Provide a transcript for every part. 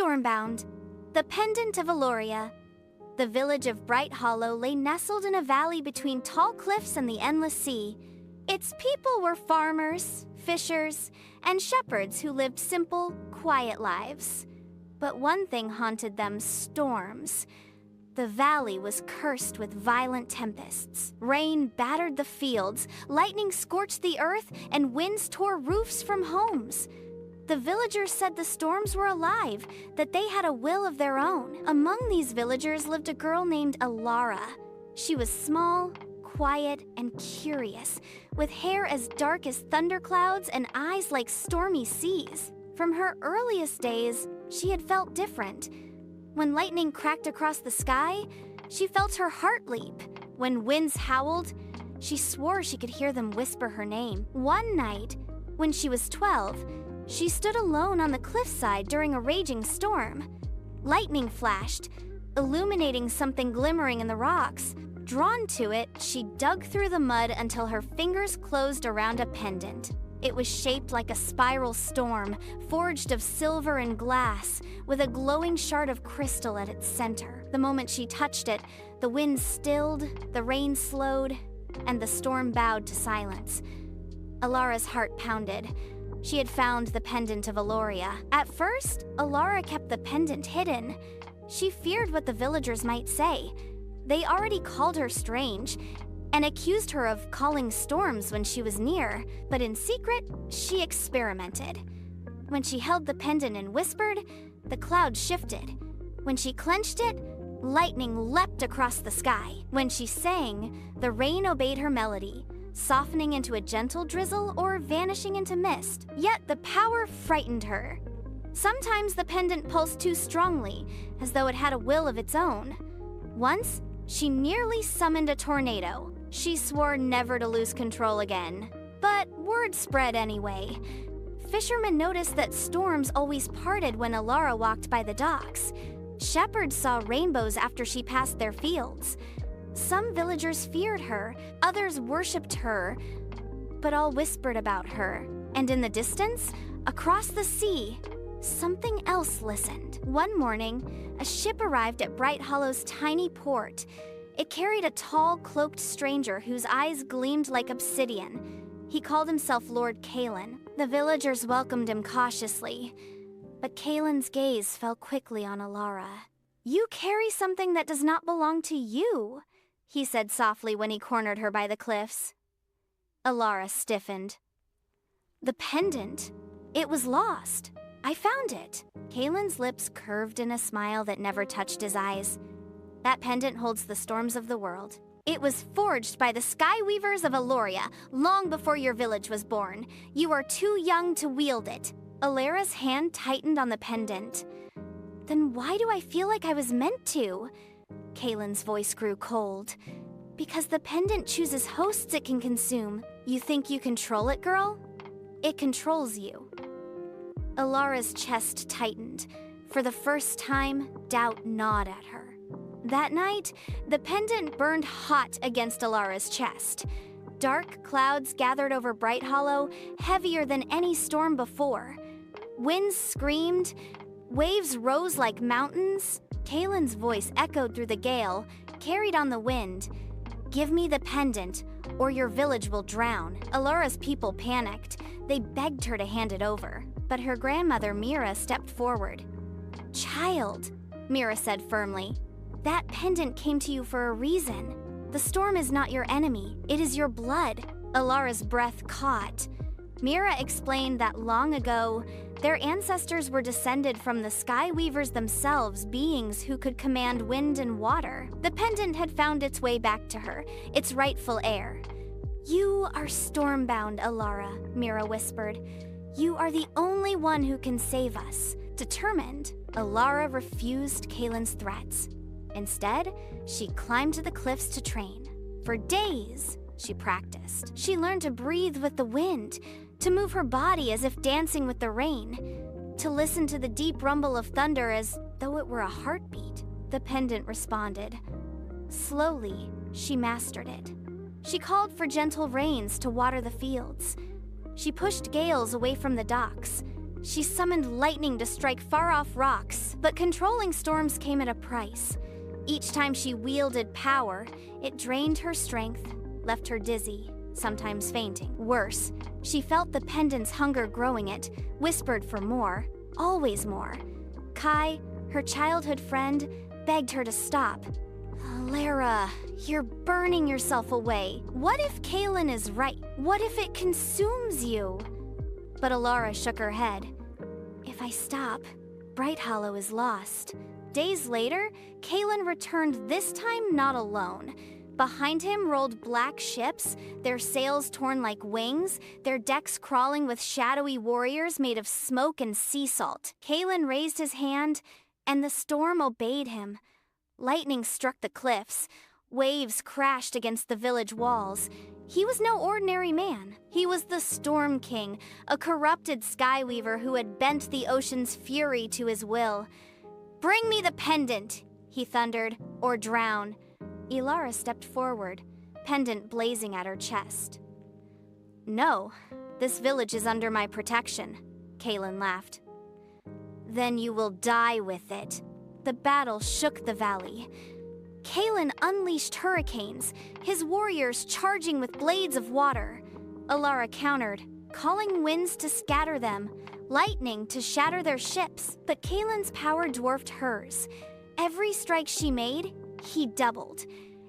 Stormbound, the Pendant of Aeloria. The village of Brighthollow lay nestled in a valley between tall cliffs and the endless sea. Its people were farmers, fishers, and shepherds who lived simple, quiet lives. But one thing haunted them: storms. The valley was cursed with violent tempests. Rain battered the fields, lightning scorched the earth, and winds tore roofs from homes. The villagers said the storms were alive, that they had a will of their own. Among these villagers lived a girl named Elara. She was small, quiet, and curious, with hair as dark as thunderclouds and eyes like stormy seas. From her earliest days, she had felt different. When lightning cracked across the sky, she felt her heart leap. When winds howled, she swore she could hear them whisper her name. One night, when she was 12, she stood alone on the cliffside during a raging storm. Lightning flashed, illuminating something glimmering in the rocks. Drawn to it, she dug through the mud until her fingers closed around a pendant. It was shaped like a spiral storm, forged of silver and glass, with a glowing shard of crystal at its center. The moment she touched it, the wind stilled, the rain slowed, and the storm bowed to silence. Elara's heart pounded. She had found the Pendant of Aeloria. At first, Elara kept the pendant hidden. She feared what the villagers might say. They already called her strange and accused her of calling storms when she was near, but in secret, she experimented. When she held the pendant and whispered, the clouds shifted. When she clenched it, lightning leapt across the sky. When she sang, the rain obeyed her melody, softening into a gentle drizzle or vanishing into mist. Yet the power frightened her. Sometimes the pendant pulsed too strongly, as though it had a will of its own. Once, she nearly summoned a tornado. She swore never to lose control again. But word spread anyway. Fishermen noticed that storms always parted when Elara walked by the docks. Shepherds saw rainbows after she passed their fields. Some villagers feared her, others worshipped her, but all whispered about her. And in the distance, across the sea, something else listened. One morning, a ship arrived at Brighthollow's tiny port. It carried a tall, cloaked stranger whose eyes gleamed like obsidian. He called himself Lord Kalen. The villagers welcomed him cautiously, but Kalen's gaze fell quickly on Elara. "You carry something that does not belong to you," he said softly when he cornered her by the cliffs. Elara stiffened. "The pendant. It was lost. I found it." Kalen's lips curved in a smile that never touched his eyes. "That pendant holds the storms of the world. It was forged by the Sky Weavers of Aeloria long before your village was born. You are too young to wield it." Elara's hand tightened on the pendant. "Then why do I feel like I was meant to?" Kalen's voice grew cold. "Because the pendant chooses hosts it can consume. You think you control it, girl? It controls you." Elara's chest tightened. For the first time, doubt gnawed at her. That night, the pendant burned hot against Elara's chest. Dark clouds gathered over Brighthollow, heavier than any storm before. Winds screamed, waves rose like mountains. Kalen's voice echoed through the gale, carried on the wind. "Give me the pendant, or your village will drown." Elara's people panicked. They begged her to hand it over, but her grandmother Mira stepped forward. "Child," Mira said firmly, "that pendant came to you for a reason. The storm is not your enemy, it is your blood." Elara's breath caught. Mira explained that long ago, their ancestors were descended from the Sky Weavers themselves, beings who could command wind and water. The pendant had found its way back to her, its rightful heir. "You are stormbound, Elara," Mira whispered. "You are the only one who can save us." Determined, Elara refused Kalen's threats. Instead, she climbed to the cliffs to train. For days, she practiced. She learned to breathe with the wind, to move her body as if dancing with the rain, to listen to the deep rumble of thunder as though it were a heartbeat. The pendant responded. Slowly, she mastered it. She called for gentle rains to water the fields. She pushed gales away from the docks. She summoned lightning to strike far-off rocks, but controlling storms came at a price. Each time she wielded power, it drained her strength, left her dizzy, sometimes fainting. Worse, she felt the pendant's hunger growing it, whispered for more, always more. Kai, her childhood friend, begged her to stop. Elara, you're burning yourself away. What if Kaylin is right? What if it consumes you? But Elara shook her head. If I stop, Brighthollow is lost. Days later, Kaylin returned, this time not alone. Behind him rolled black ships, their sails torn like wings, their decks crawling with shadowy warriors made of smoke and sea salt. Kaylin raised his hand, and the storm obeyed him. Lightning struck the cliffs. Waves crashed against the village walls. He was no ordinary man. He was the Storm King, a corrupted skyweaver who had bent the ocean's fury to his will. "Bring me the pendant," he thundered, "or drown." Elara stepped forward, pendant blazing at her chest. "No, this village is under my protection," Kaylin laughed. "Then you will die with it." The battle shook the valley. Kaylin unleashed hurricanes, his warriors charging with blades of water. Elara countered, calling winds to scatter them, lightning to shatter their ships. But Kaylin's power dwarfed hers. Every strike she made, he doubled.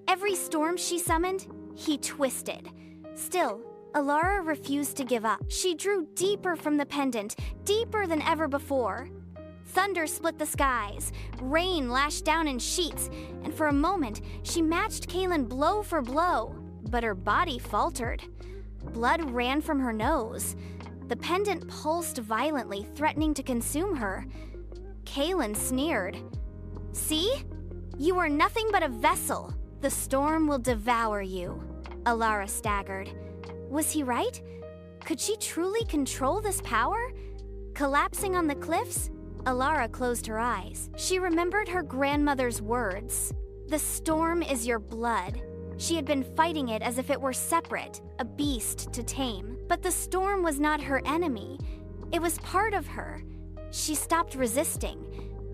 Every storm she summoned, he twisted. Still, Elara refused to give up. She drew deeper from the pendant, deeper than ever before. Thunder split the skies, rain lashed down in sheets, and for a moment, she matched Kaylin blow for blow. But her body faltered. Blood ran from her nose. The pendant pulsed violently, threatening to consume her. Kaylin sneered. "See? You are nothing but a vessel. The storm will devour you." Elara staggered. Was he right? Could she truly control this power? Collapsing on the cliffs, Elara closed her eyes. She remembered her grandmother's words. "The storm is your blood." She had been fighting it as if it were separate, a beast to tame. But the storm was not her enemy. It was part of her. She stopped resisting.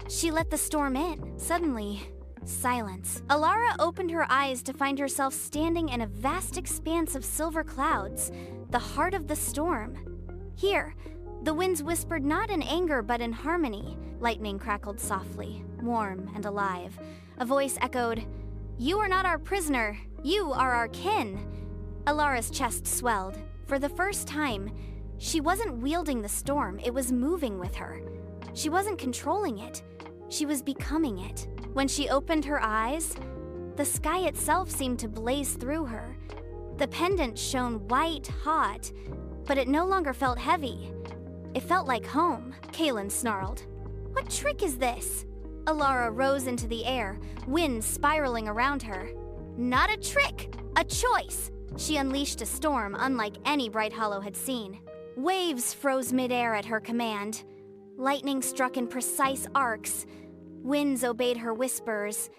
She let the storm in. Suddenly, silence. Elara opened her eyes to find herself standing in a vast expanse of silver clouds, the heart of the storm. Here, the winds whispered not in anger but in harmony. Lightning crackled softly, warm and alive. A voice echoed, "You are not our prisoner. You are our kin." Elara's chest swelled. For the first time, she wasn't wielding the storm, it was moving with her. She wasn't controlling it, she was becoming it. When she opened her eyes, the sky itself seemed to blaze through her. The pendant shone white hot, but it no longer felt heavy. It felt like home. Kaylin snarled. "What trick is this?" Elara rose into the air, wind spiraling around her. "Not a trick, a choice!" She unleashed a storm unlike any Brighthollow had seen. Waves froze midair at her command. Lightning struck in precise arcs. Winds obeyed her whispers.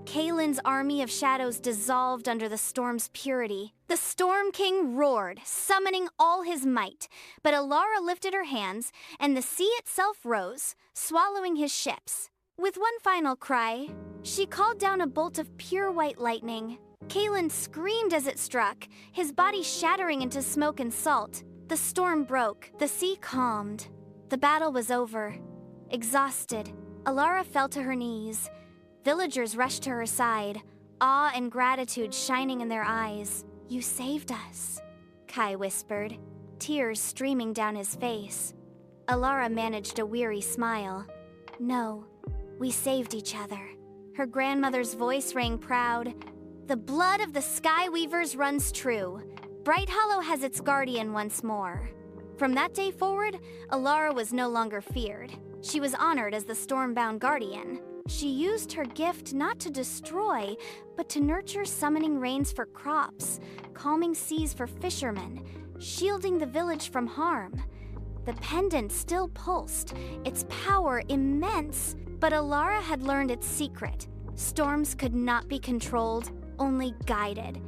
Kaylin's army of shadows dissolved under the storm's purity. The Storm King roared, summoning all his might. But Elara lifted her hands, and the sea itself rose, swallowing his ships. With one final cry, she called down a bolt of pure white lightning. Kaylin screamed as it struck, his body shattering into smoke and salt. The storm broke, the sea calmed. The battle was over. Exhausted, Elara fell to her knees. Villagers rushed to her side, awe and gratitude shining in their eyes. "You saved us," Kai whispered, tears streaming down his face. Elara managed a weary smile. "No, we saved each other." Her grandmother's voice rang proud. "The blood of the Skyweavers runs true. Brighthollow has its guardian once more." From that day forward, Elara was no longer feared. She was honored as the Stormbound guardian. She used her gift not to destroy, but to nurture summoning rains for crops, calming seas for fishermen, shielding the village from harm. The pendant still pulsed, its power immense, but Elara had learned its secret. Storms could not be controlled, only guided.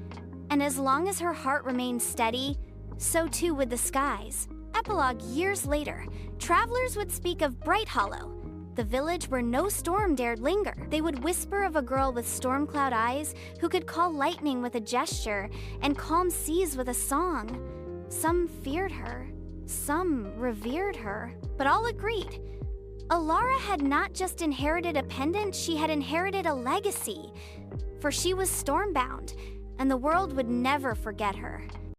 And as long as her heart remained steady, so too would the skies. Epilogue years later, travelers would speak of Brighthollow, the village where no storm dared linger. They would whisper of a girl with storm cloud eyes who could call lightning with a gesture and calm seas with a song. Some feared her, some revered her, but all agreed. Elara had not just inherited a pendant, she had inherited a legacy. For she was stormbound, and the world would never forget her.